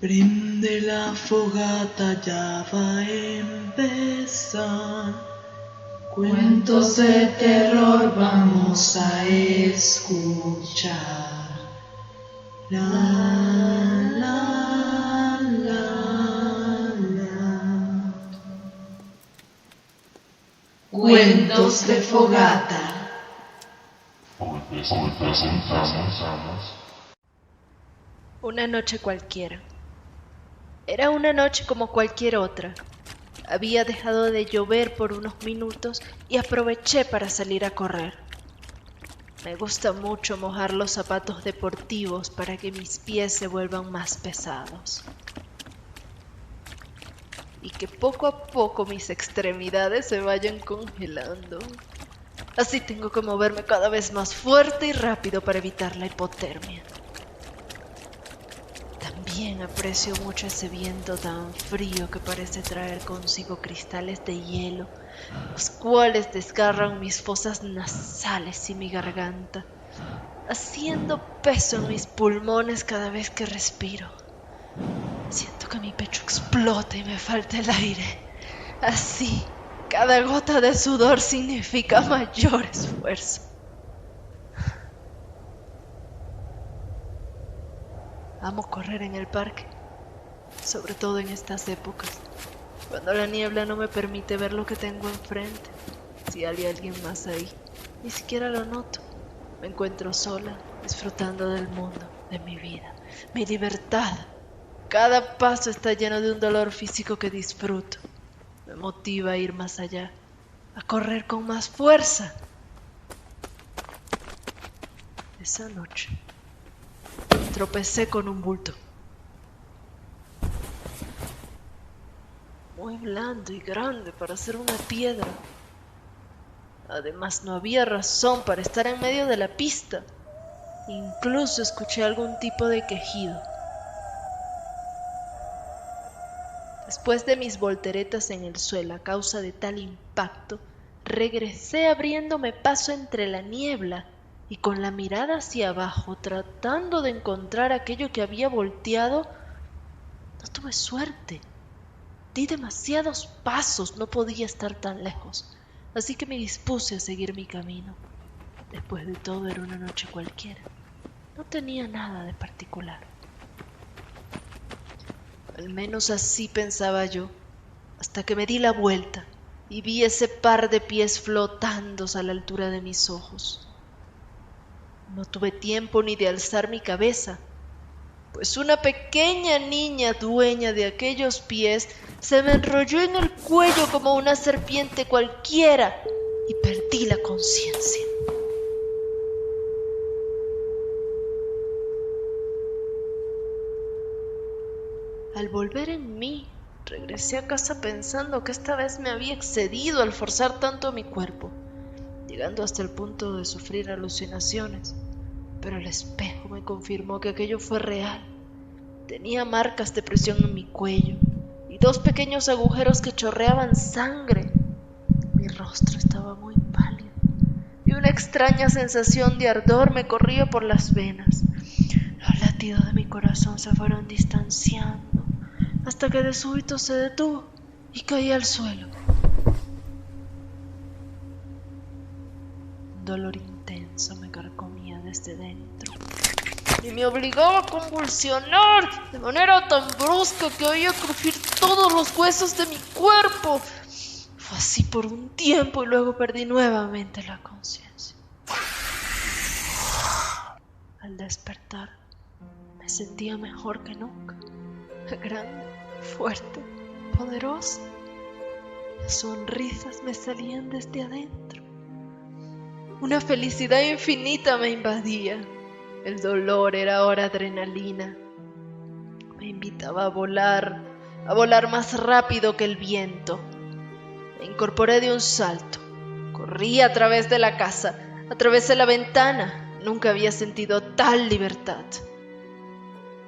Prende la fogata, ya va a empezar. Cuentos de terror vamos a escuchar. La, la, la, la. Cuentos de fogata. Una noche cualquiera. Era una noche como cualquier otra. Había dejado de llover por unos minutos y aproveché para salir a correr. Me gusta mucho mojar los zapatos deportivos para que mis pies se vuelvan más pesados. Y que poco a poco mis extremidades se vayan congelando. Así tengo que moverme cada vez más fuerte y rápido para evitar la hipotermia. También aprecio mucho ese viento tan frío que parece traer consigo cristales de hielo, los cuales desgarran mis fosas nasales y mi garganta, haciendo peso en mis pulmones cada vez que respiro. Siento que mi pecho explota y me falta el aire. Así, cada gota de sudor significa mayor esfuerzo. Amo correr en el parque, sobre todo en estas épocas, cuando la niebla no me permite ver lo que tengo enfrente. Si hay alguien más ahí, ni siquiera lo noto. Me encuentro sola, disfrutando del mundo, de mi vida, mi libertad. Cada paso está lleno de un dolor físico que disfruto. Me motiva a ir más allá, a correr con más fuerza. Esa noche tropecé con un bulto muy blando y grande para ser una piedra. Además, no había razón para estar en medio de la pista. Incluso escuché algún tipo de quejido. Después de mis volteretas en el suelo a causa de tal impacto, regresé abriéndome paso entre la niebla y con la mirada hacia abajo, tratando de encontrar aquello que había volteado. No tuve suerte. Di demasiados pasos, no podía estar tan lejos, así que me dispuse a seguir mi camino. Después de todo, era una noche cualquiera. No tenía nada de particular. Al menos así pensaba yo, hasta que me di la vuelta y vi ese par de pies flotando a la altura de mis ojos. No tuve tiempo ni de alzar mi cabeza, pues una pequeña niña dueña de aquellos pies se me enrolló en el cuello como una serpiente cualquiera y perdí la conciencia. Al volver en mí, regresé a casa pensando que esta vez me había excedido al forzar tanto mi cuerpo, llegando hasta el punto de sufrir alucinaciones. Pero el espejo me confirmó que aquello fue real. Tenía marcas de presión en mi cuello y 2 pequeños agujeros que chorreaban sangre. Mi rostro estaba muy pálido y una extraña sensación de ardor me corría por las venas. Los latidos de mi corazón se fueron distanciando hasta que de súbito se detuvo y caí al suelo. Un dolor intenso me carcomía desde dentro y me obligaba a convulsionar de manera tan brusca que oía crujir todos los huesos de mi cuerpo. Fue así por un tiempo y luego perdí nuevamente la conciencia. Al despertar, me sentía mejor que nunca, grande, fuerte, poderosa. Las sonrisas me salían desde adentro. Una felicidad infinita me invadía. El dolor era ahora adrenalina. Me invitaba a volar más rápido que el viento. Me incorporé de un salto. Corrí a través de la casa, atravesé la ventana. Nunca había sentido tal libertad.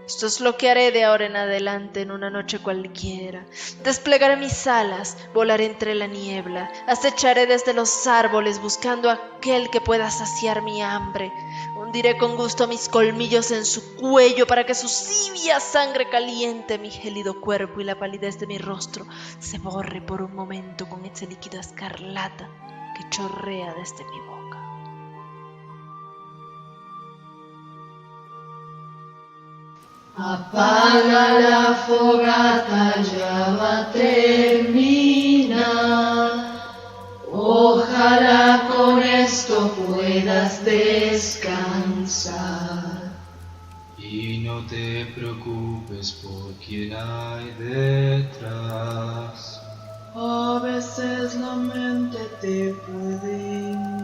Esto es lo que haré de ahora en adelante en una noche cualquiera. Desplegaré mis alas, volaré entre la niebla, acecharé desde los árboles buscando a aquel que pueda saciar mi hambre. Hundiré con gusto mis colmillos en su cuello para que su tibia sangre caliente mi gélido cuerpo y la palidez de mi rostro se borre por un momento con ese líquido escarlata que chorrea desde mi boca. Apaga la fogata, ya va a terminar. Ojalá con esto puedas descansar. Y no te preocupes por quién hay detrás. A veces la mente te puede